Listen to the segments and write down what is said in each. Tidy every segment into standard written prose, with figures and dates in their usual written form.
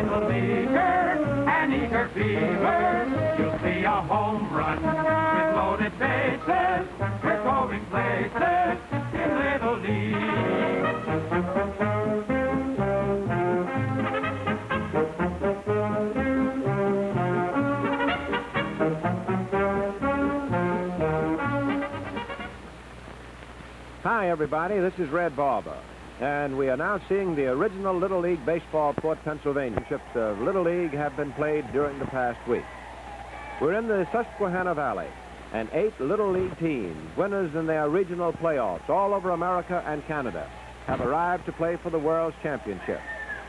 little leaguer, an eager beaver, you'll see a home run with loaded bases. We're going places in Little League. Hi, everybody. This is Red Barber. And we are now seeing the original Little League Baseball Port, Pennsylvania. Championships of Little League have been played during the past week. We're in the Susquehanna Valley, and 8 Little League teams, winners in their regional playoffs all over America and Canada, have arrived to play for the World's Championship.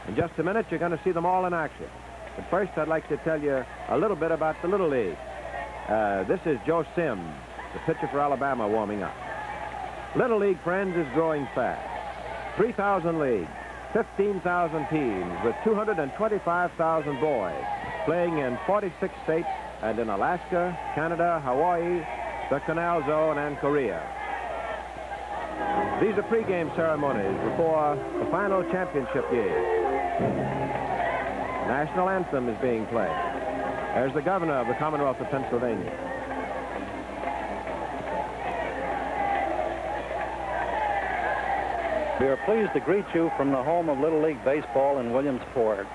In just a minute, you're going to see them all in action. But first, I'd like to tell you a little bit about the Little League. This is Joe Sims, the pitcher for Alabama, warming up. Little League, friends, is growing fast. 3,000 leagues, 15,000 teams with 225,000 boys playing in 46 states and in Alaska, Canada, Hawaii, the Canal Zone, and Korea. These are pregame ceremonies before the final championship game. National anthem is being played. There's the governor of the Commonwealth of Pennsylvania. We are pleased to greet you from the home of Little League Baseball in Williamsport.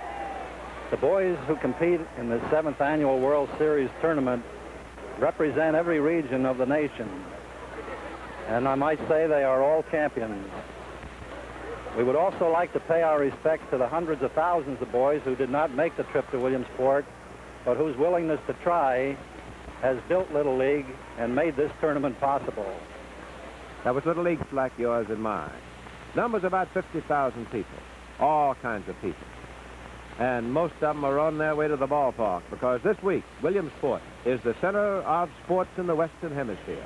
The boys who compete in the 7th Annual World Series Tournament represent every region of the nation. And I might say they are all champions. We would also like to pay our respects to the hundreds of thousands of boys who did not make the trip to Williamsport, but whose willingness to try has built Little League and made this tournament possible. That was Little Leagues like yours and mine. Numbers about 50,000 people, all kinds of people. And most of them are on their way to the ballpark because this week, Williamsport is the center of sports in the Western Hemisphere.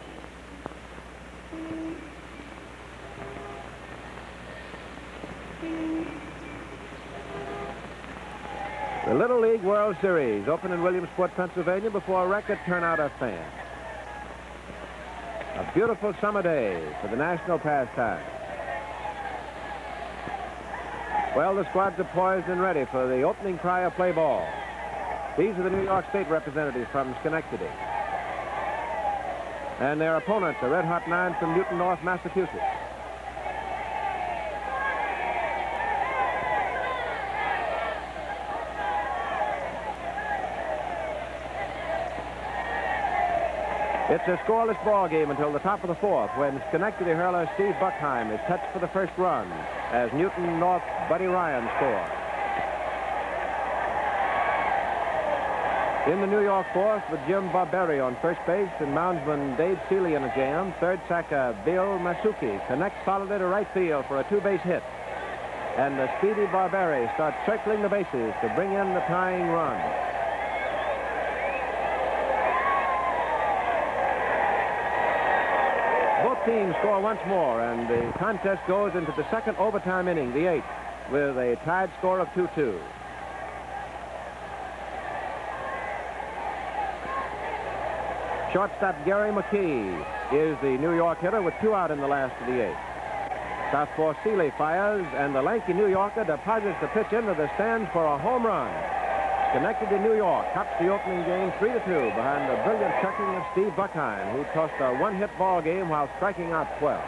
The Little League World Series open in Williamsport, Pennsylvania before a record turnout of fans. A beautiful summer day for the national pastime. Well, the squads are poised and ready for the opening cry of play ball. These are the New York State representatives from Schenectady. And their opponents, the Red Hot 9 from Newton, North Massachusetts. It's a scoreless ball game until the top of the 4th when Schenectady hurler Steve Buckheim is touched for the first run as Newton North Buddy Ryan scores. In the New York 4th with Jim Barberi on first base and moundsman Dave Seeley in a jam, third sacker Bill Masuki connects solidly to right field for a 2-base hit. And the speedy Barberi starts circling the bases to bring in the tying run. Both teams score once more, and the contest goes into the second overtime inning, the 8th, with a tied score of 2-2. Shortstop Gary McKee is the New York hitter with 2 out in the last of the 8th. Southpaw Seeley fires, and the lanky New Yorker deposits the pitch into the stands for a home run. Schenectady, New York tops the opening game 3-2 behind the brilliant checking of Steve Buckheim, who tossed a 1-hit ball game while striking out 12.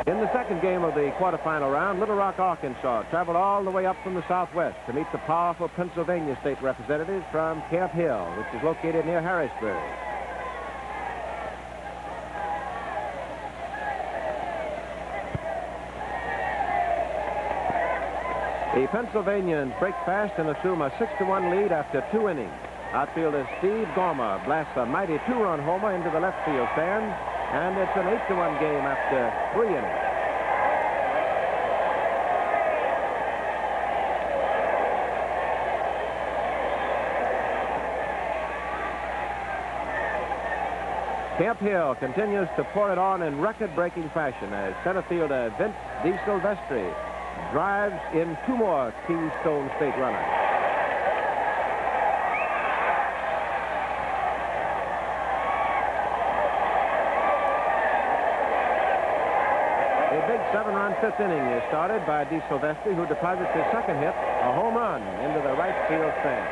In the second game of the quarterfinal round, Little Rock, Arkansas traveled all the way up from the southwest to meet the powerful Pennsylvania State representatives from Camp Hill, which is located near Harrisburg. The Pennsylvanians break fast and assume a 6-1 lead after 2 innings. Outfielder Steve Gormer blasts a mighty 2-run homer into the left field stands, and it's an 8-1 game after 3 innings. Camp Hill continues to pour it on in record-breaking fashion as center fielder Vince DeSilvestri drives in 2 more Keystone State runners. 7-run fifth inning is started by De Silvestri, who deposits his second hit, a home run, into the right field stand.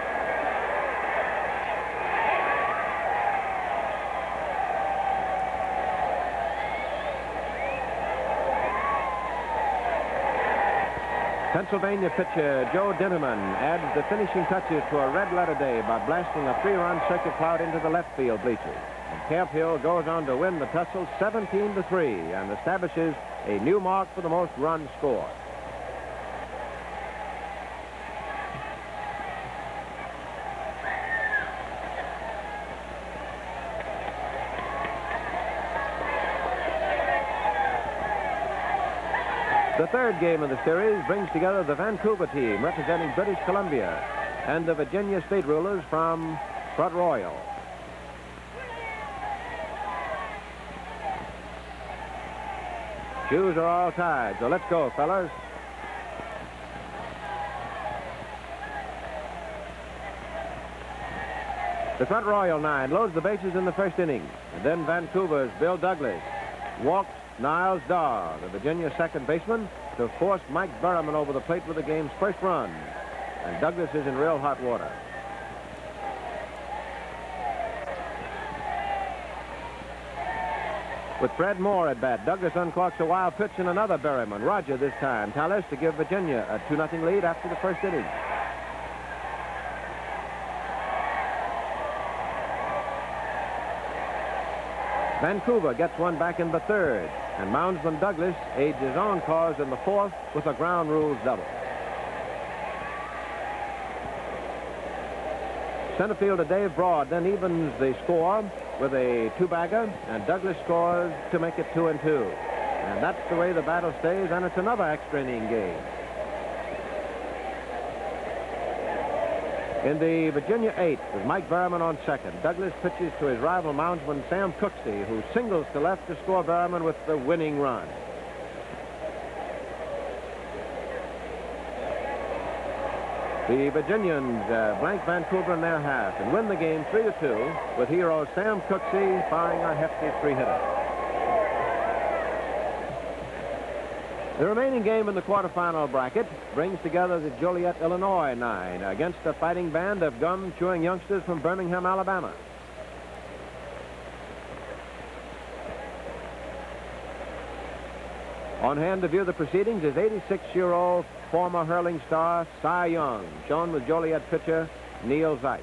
Pennsylvania pitcher Joe Dinterman adds the finishing touches to a red-letter day by blasting a 3-run circuit cloud into the left field bleachers. And Camp Hill goes on to win the tussle 17-3 and establishes a new mark for the most runs scored. The third game of the series brings together the Vancouver team representing British Columbia and the Virginia State Rulers from Front Royal. Shoes are all tied, so let's go, fellas. The Front Royal 9 loads the bases in the first inning, and then Vancouver's Bill Douglas walks Niles Daw, the Virginia second baseman, to force Mike Berriman over the plate with the game's first run. And Douglas is in real hot water. With Fred Moore at bat, Douglas uncorks a wild pitch and another Berriman. Roger this time. Tallis to give Virginia a 2-0 lead after the first inning. Vancouver gets one back in the third, and moundsman Douglas aids his own cause in the fourth with a ground rules double. Center fielder Dave Broad then evens the score with a two-bagger, and Douglas scores to make it 2-2. And that's the way the battle stays, and it's another extra inning game. In the Virginia 8th, with Mike Berriman on second, Douglas pitches to his rival moundsman Sam Cooksey, who singles to left to score Berriman with the winning run. The Virginians blank Vancouver in their half and win the game 3-2 with hero Sam Cooksey firing a hefty three-hitter. The remaining game in the quarterfinal bracket brings together the Joliet, Illinois 9 against a fighting band of gum-chewing youngsters from Birmingham, Alabama. On hand to view the proceedings is 86-year-old former hurling star Cy Young, shown with Joliet pitcher Neil Zeich.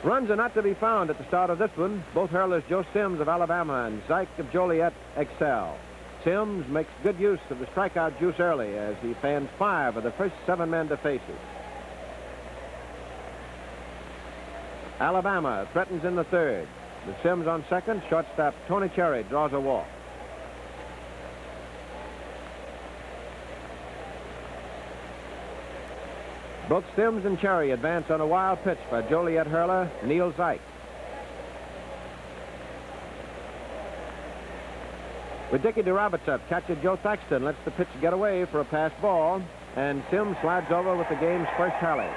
Runs are not to be found at the start of this one. Both hurlers Joe Sims of Alabama and Zeich of Joliet excel. Sims makes good use of the strikeout juice early as he fans 5 of the first 7 men to face it. Alabama threatens in the third. With Sims on second, shortstop Tony Cherry draws a walk. Both Sims and Cherry advance on a wild pitch by Joliet hurler Neil Zeich. With Dickie DeRoberts up, catcher Joe Thaxton lets the pitch get away for a pass ball, and Sims slides over with the game's first tally.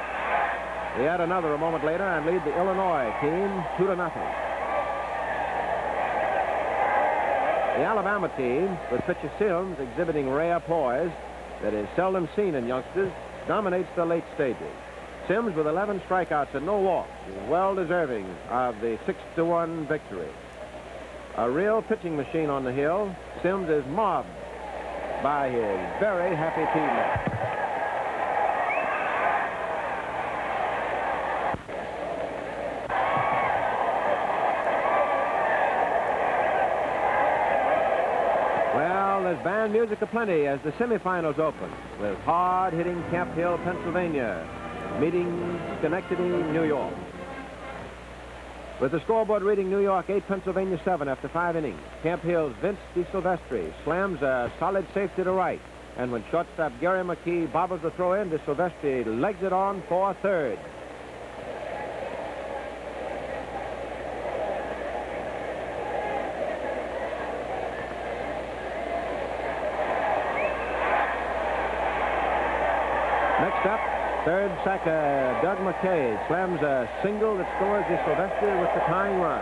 They add another a moment later and lead the Illinois team 2-0. The Alabama team, with pitcher Sims exhibiting rare poise that is seldom seen in youngsters, dominates the late stages. Sims, with 11 strikeouts and no walks, is well deserving of the 6-1 victory. A real pitching machine on the hill, Sims is mobbed by his very happy teammates. Well, there's band music aplenty as the semifinals open, with hard-hitting Camp Hill, Pennsylvania, meeting Schenectady, New York. With the scoreboard reading New York 8, Pennsylvania 7 after 5 innings, Camp Hill's Vince De Silvestri slams a solid safety to right. And when shortstop Gary McKee bobbles the throw in, De Silvestri legs it on for third. Next up, third sacker Doug McKay slams a single that scores De Silvestri with the tying run.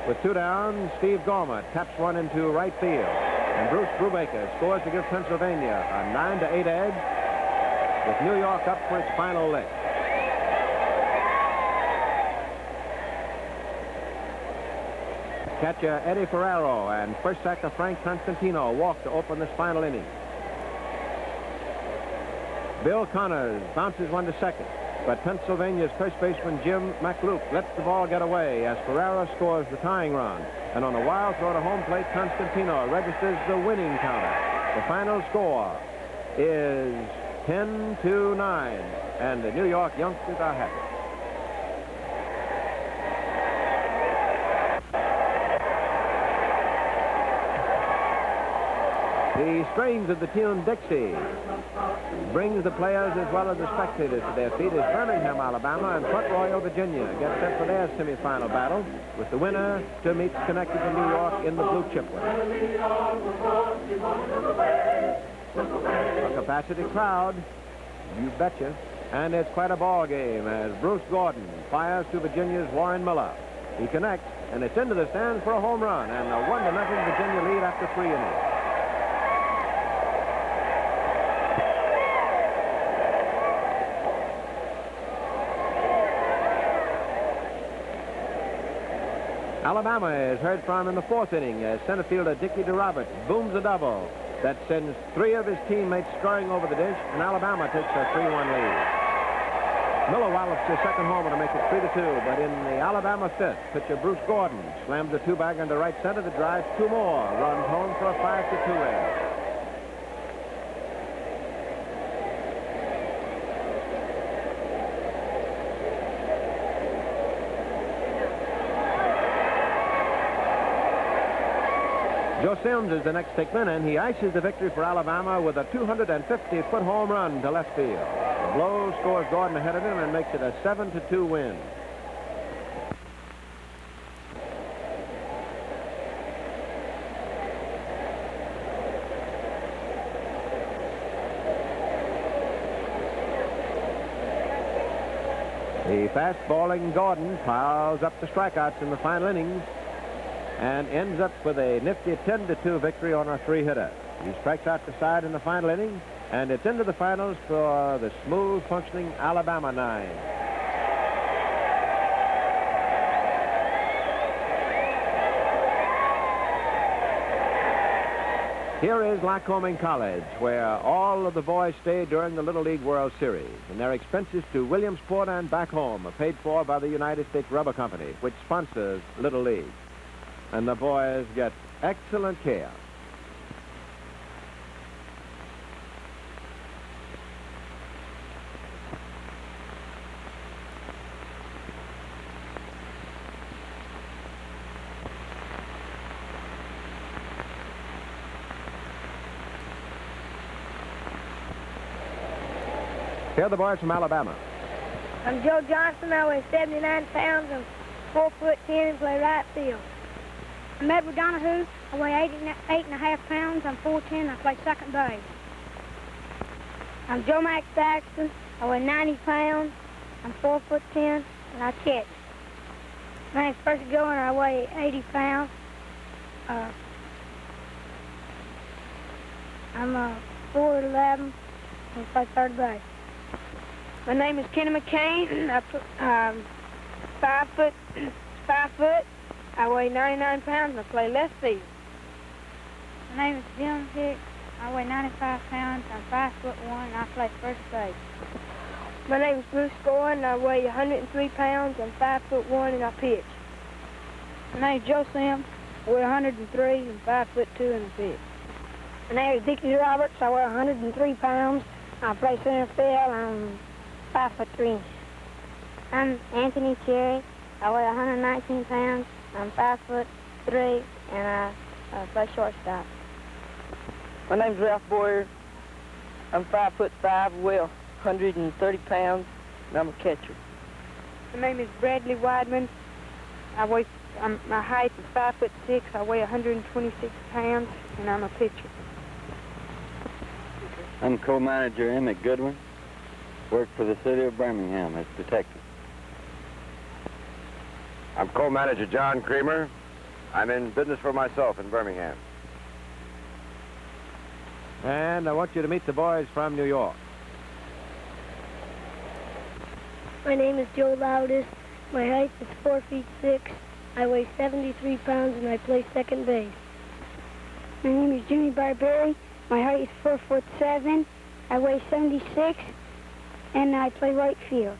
With 2 down, Steve Gorman taps one into right field. And Bruce Brubaker scores to give Pennsylvania a 9-8 edge, with New York up for its final lick. Catcher Eddie Ferraro and first sacker Frank Constantino walk to open this final inning. Bill Connors bounces one to second, but Pennsylvania's first baseman Jim McLuke lets the ball get away as Ferraro scores the tying run. And on a wild throw to home plate, Constantino registers the winning counter. The final score is 10-9, and the New York youngsters are happy. The strains of the tune Dixie brings the players as well as the spectators to their feet as Birmingham, Alabama, and Front Royal, Virginia get set for their semifinal battle, with the winner to meet Schenectady, New York in the Blue Chiplet. A capacity crowd, you betcha, and it's quite a ball game as Bruce Gordon fires to Virginia's Warren Miller. He connects, and it's into the stands for a home run, and a 1-0 Virginia lead after 3 innings. Alabama is heard from in the 4th inning as center fielder Dickie DeRoberts booms a double that sends 3 of his teammates scurrying over the dish, and Alabama takes a 3-1 lead. Miller wallops his second homer to make it 3-2, but in the Alabama 5th, pitcher Bruce Gordon slams a 2-bagger into right center that drives 2 more runs home for a 5-2 edge. Joe Sims is the next stickman, and he ices the victory for Alabama with a 250-foot home run to left field. The blow scores Gordon ahead of him and makes it a 7-2 win. The fast-balling Gordon piles up the strikeouts in the final innings and ends up with a nifty 10-2 victory on a 3-hitter. He strikes out the side in the final inning, and it's into the finals for the smooth-functioning Alabama 9. Here is Lycoming College, where all of the boys stay during the Little League World Series, and their expenses to Williamsport and back home are paid for by the United States Rubber Company, which sponsors Little League. And the boys get excellent care. Here are the boys from Alabama. I'm Joe Johnson. I weigh 79 pounds. I'm 4'10" and play right field. I'm Edward Donahue. I weigh 8.5 pounds. I'm 4'10". I play second base. I'm Joe Max Saxton. I weigh 90 pounds. I'm 4'10", and I catch. My name's Percy Goen. I weigh 80 pounds. I'm 4'11", and play third base. My name is Kenny McCain. I'm 5 foot. I weigh 99 pounds and I play left field. My name is Jim Hicks. I weigh 95 pounds. I'm 5'1" and I play first base. My name is Bruce Goen. I weigh 103 pounds. I'm 5'1" and I pitch. My name is Joe Sims. I weigh 103 and 5'2" and I pitch. My name is Dickie Roberts. I weigh 103 pounds. I play center field. I'm 5'3". I'm Anthony Cherry. I weigh 119 pounds. I'm 5'3", and I play shortstop. My name's Ralph Boyer. I'm 5'5", weigh 130 pounds, and I'm a catcher. My name is Bradley Weidman. My height is 5'6". I weigh 126 pounds, and I'm a pitcher. I'm co-manager Emmett Goodwin. Work for the city of Birmingham as detective. I'm co-manager John Creamer. I'm in business for myself in Birmingham. And I want you to meet the boys from New York. My name is Joe Loudest. My height is 4 feet 6. I weigh 73 pounds and I play second base. My name is Jimmy Barberi. My height is 4 foot 7. I weigh 76 and I play right field.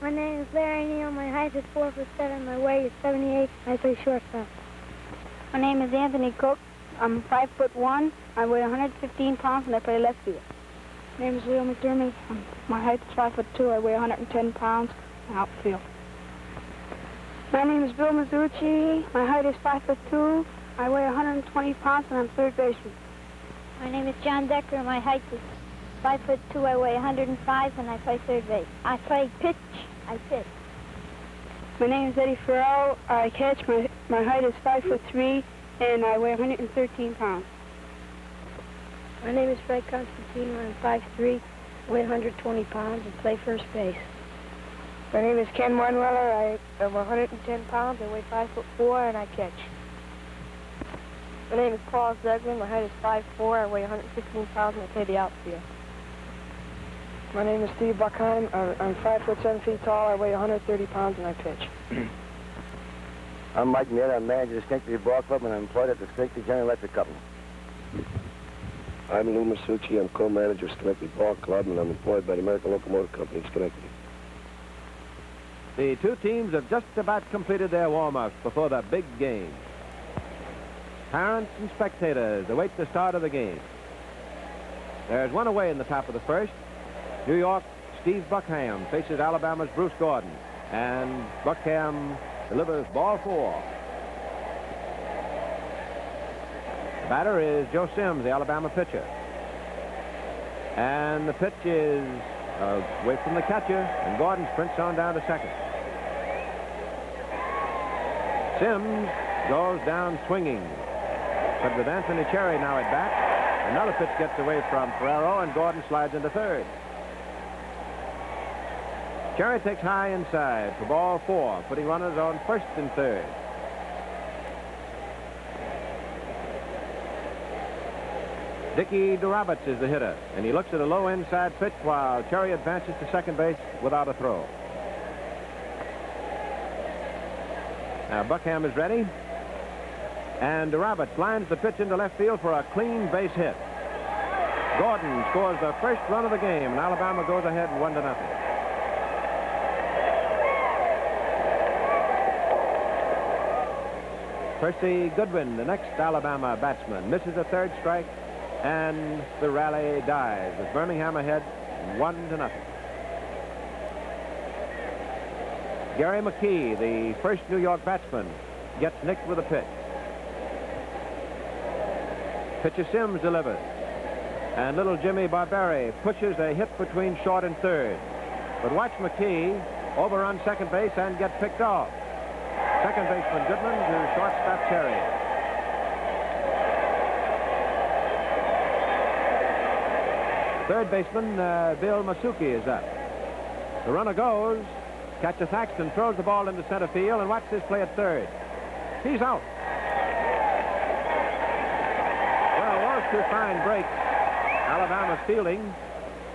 My name is Larry Neal. My height is 4 foot 7. My weight is 78. I play shortstop. My name is Anthony Cook. I'm 5 foot 1. I weigh 115 pounds and I play left field. My name is Leo McDermott. My height is 5 foot 2. I weigh 110 pounds and outfield. My name is Bill Mazzucci. My height is 5 foot 2. I weigh 120 pounds and I'm third baseman. My name is John Decker. My height is 5 foot 2. I weigh 105 and I play third base. I play pitch. I pitch. My name is Eddie Farrell. I catch. My height is 5 foot 3 and I weigh 113 pounds. My name is Fred Constantino. I'm 5'3", weigh 120 pounds and play first base. My name is Ken Warnweller. I am 110 pounds. I weigh 5 foot 4 and I catch. My name is Paul Zegman. My height is 5'4". I weigh 115 pounds and I play the outfield. My name is Steve Buckheim. I'm 5 foot 7 feet tall. I weigh 130 pounds and I pitch. I'm Mike Miller. I'm manager of the Schenectady Ball Club and I'm employed at the Schenectady General Electric Company. I'm Lou Masucci. I'm co-manager of Schenectady Ball Club and I'm employed by the American Locomotive Company in Schenectady. The two teams have just about completed their warm-ups before the big game. Parents and spectators await the start of the game. There's one away in the top of the first. New York, Steve Buckham faces Alabama's Bruce Gordon. And Buckham delivers ball 4. The batter is Joe Sims, the Alabama pitcher. And the pitch is away from the catcher, and Gordon sprints on down to second. Sims goes down swinging. But with Anthony Cherry now at bat, another pitch gets away from Ferrero, and Gordon slides into third. Cherry takes high inside for ball 4, putting runners on first and third. Dickie DeRoberts is the hitter, and he looks at a low inside pitch while Cherry advances to second base without a throw. Now Buckham is ready, and DeRoberts lines the pitch into left field for a clean base hit. Gordon scores the first run of the game, and Alabama goes ahead 1-0. Percy Goodwin, the next Alabama batsman, misses a third strike, and the rally dies with Birmingham ahead 1-0. Gary McKee, the first New York batsman, gets nicked with a pitch. Pitcher Sims delivers, and little Jimmy Barberi pushes a hit between short and third. But watch McKee overrun second base and get picked off. Second baseman Goodman to shortstop Cherry. Third baseman Bill Masucci is up. The runner goes. Catcher Thaxton throws the ball into center field, and watch this play at third. He's out. Well, those two fine breaks. Alabama's fielding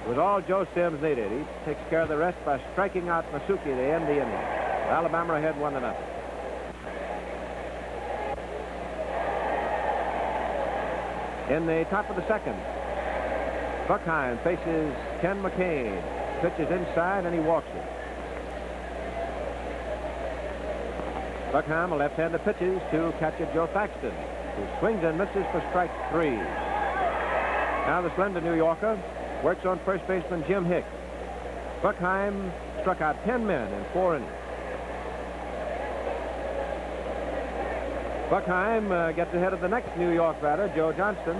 was all Joe Sims needed. He takes care of the rest by striking out Masucci to end the inning. Alabama ahead 1-0. In the top of the second, Buckheim faces Ken McCain. Pitches inside and he walks it. Buckham, a left-hander, pitches to catcher Joe Thaxton, who swings and misses for strike 3. Now the slender New Yorker works on first baseman Jim Hicks. Buckheim struck out 10 men in 4 innings. Buckheim gets ahead of the next New York batter, Joe Johnston,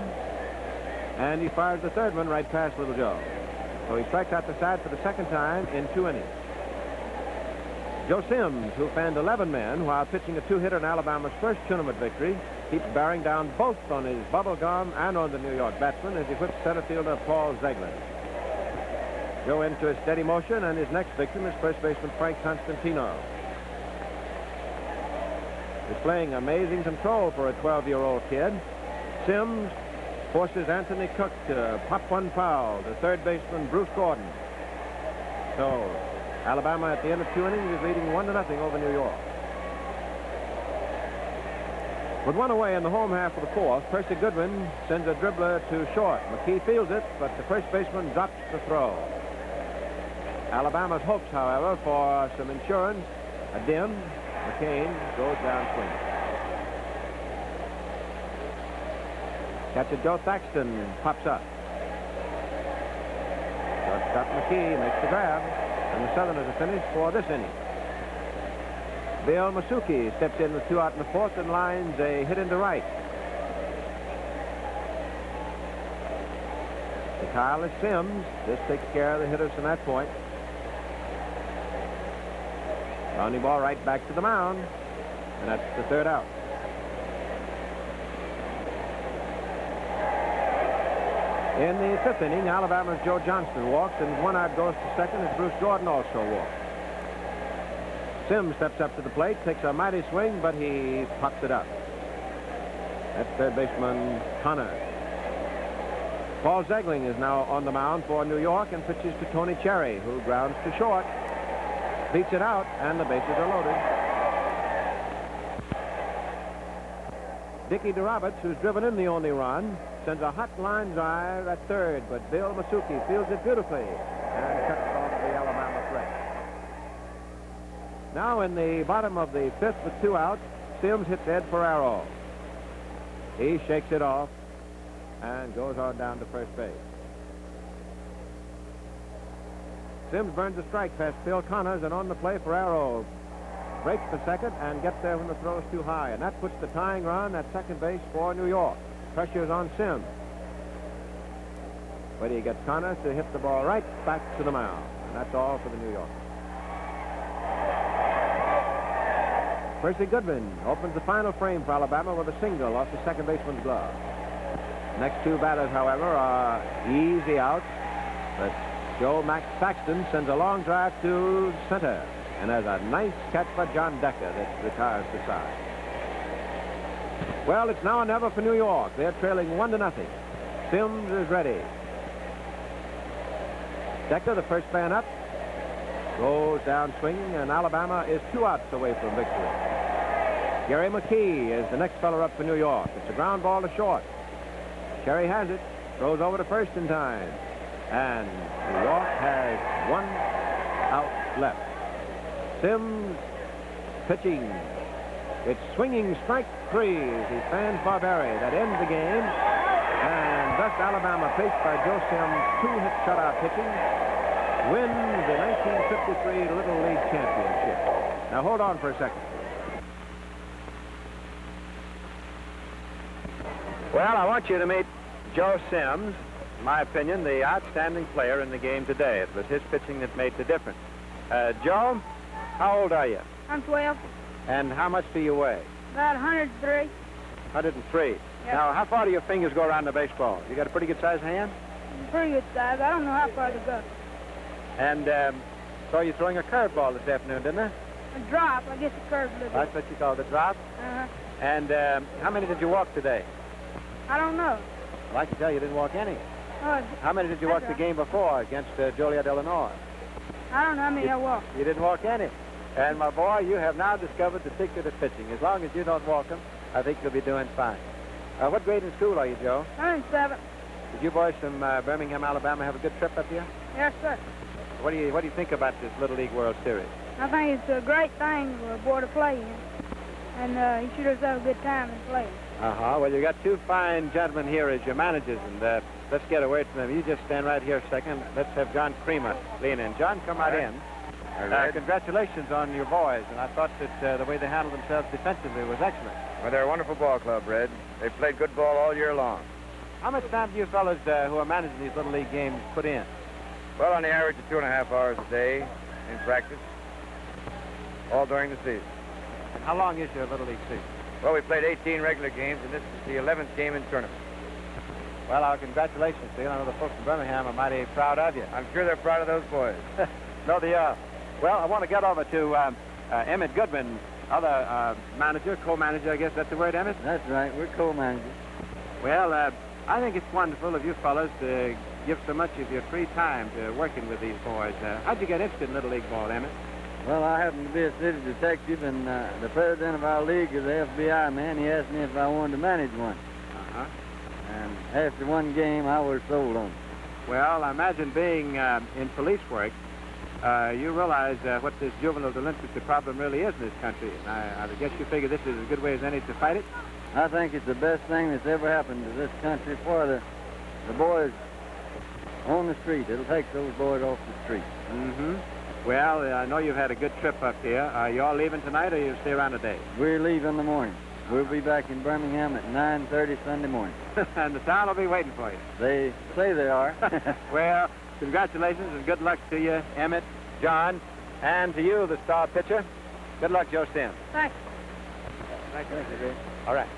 and he fires the third one right past Little Joe. So he strikes out the side for the second time in 2 innings. Joe Sims, who fanned 11 men while pitching a 2-hitter in Alabama's first tournament victory, keeps bearing down both on his bubble gum and on the New York batsman as he whips center fielder Paul Zeglin. Joe into a steady motion, and his next victim is first baseman Frank Constantino. Displaying amazing control for a 12-year-old kid, Sims forces Anthony Cook to pop one foul to third baseman Bruce Gordon. So Alabama at the end of 2 innings is leading 1-0 over New York. With one away in the home half of the fourth, Percy Goodwin sends a dribbler to short. McKee fields it, but the first baseman drops the throw. Alabama's hopes, however, for some insurance are dim. McCain goes down swinging. Catcher Joe Thaxton pops up. Shortstop McKee makes the grab, and the Southerners are finished for this inning. Bill Masuki steps in with 2 out in the fourth and lines a hit into right. The Kyle is Sims. This takes care of the hitters from that point. Grounding ball right back to the mound, and that's the third out. In the fifth inning, Alabama's Joe Johnston walks, and 1 out goes to second as Bruce Gordon also walks. Sims steps up to the plate, takes a mighty swing, but he pops it up. That's third baseman Connor. Paul Zegling is now on the mound for New York and pitches to Tony Cherry, who grounds to short, beats it out, and the bases are loaded. Dickie DeRoberts, who's driven in the only run, sends a hot line drive at third, but Bill Masuki fields it beautifully and cuts off the Alabama threat. Now in the bottom of the fifth with 2 outs, Sims hits Ed Ferraro. He shakes it off and goes on down to first base. Sims burns a strike past Phil Connors, and on the play, Ferraro breaks the second and gets there when the throw is too high, and that puts the tying run at second base for New York. Pressure's on Sims. But he gets Connors to hit the ball right back to the mound, and that's all for the New Yorkers. Percy Goodwin opens the final frame for Alabama with a single off the second baseman's glove. Next 2 batters, however, are easy outs, but Joe Max Thaxton sends a long drive to center and has a nice catch by John Decker that retires to side. Well, it's now or never for New York. They're trailing 1-0. Sims is ready. Decker, the first man up, goes down swinging, and Alabama is 2 outs away from victory. Gary McKee is the next fellow up for New York. It's a ground ball to short. Cherry has it, throws over to first in time, and New York has 1 out left. Sims pitching. It's swinging strike 3 as he fans Barberi. That ends the game, and thus Alabama, paced by Joe Sims' 2-hit shutout pitching, wins the 1953 Little League Championship. Now hold on for a second. Well, I want you to meet Joe Sims, in my opinion, the outstanding player in the game today. It was his pitching that made the difference. Joe, how old are you? I'm 12. And how much do you weigh? About 103. 103. Yep. Now, how far do your fingers go around the baseball? You got a pretty good-sized hand? Pretty good size. I don't know how far to go. And saw you throwing a curveball this afternoon, didn't I? A drop. I guess a curve a little bit. That's what you call the drop? Uh-huh. And how many did you walk today? I don't know. Well, I can tell you didn't walk any. Oh, How many did you walk the game before against Joliet, Illinois? I don't know how many I walked. You didn't walk any. And, my boy, you have now discovered the secret of pitching. As long as you don't walk them, I think you'll be doing fine. What grade in school are you, Joe? I'm in 7th. Did you boys from Birmingham, Alabama, have a good trip up here? Yes, sir. What do you think about this Little League World Series? I think it's a great thing for a boy to play in. And he should have a good time in playing. Uh-huh. Well, you got 2 fine gentlemen here as your managers, and let's get a word from them. You just stand right here a second. Let's have John Creamer lean in. John, come right in. Congratulations on your boys, and I thought that the way they handled themselves defensively was excellent. Well, they're a wonderful ball club, Red. They've played good ball all year long. How much time do you fellas who are managing these Little League games put in? Well, on the average of 2.5 hours a day in practice, all during the season. And how long is your Little League season? Well, we played 18 regular games, and this is the 11th game in tournament. Well, our congratulations to you. I know the folks in Birmingham are mighty proud of you. I'm sure they're proud of those boys. No, they are. Well, I want to get over to Emmett Goodwin, other manager, co-manager, I guess that's the word, Emmett? That's right. We're co-managers. Well, I think it's wonderful of you fellas to give so much of your free time to working with these boys. How'd you get interested in Little League ball, Emmett? Well, I happen to be a city detective, and the president of our league is the FBI man. He asked me if I wanted to manage one. Uh-huh. And after one game, I was sold on it. Well, I imagine being in police work, you realize what this juvenile delinquency problem really is in this country. And I guess you figure this is as good way as any to fight it? I think it's the best thing that's ever happened to this country for the boys on the street. It'll take those boys off the street. Mm-hmm. Well, I know you've had a good trip up here. Are you all leaving tonight, or you stay around today? We're leaving in the morning. We'll be back in Birmingham at 9:30 Sunday morning. And the town will be waiting for you. They say they are. Well, congratulations and good luck to you, Emmett, John, and to you, the star pitcher. Good luck, Joe Stem. Thanks. Thank you, Ray. All right.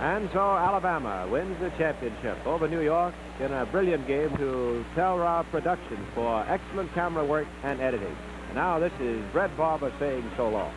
And so Alabama wins the championship over New York in a brilliant game to Telra Productions for excellent camera work and editing. And now this is Red Barber saying so long.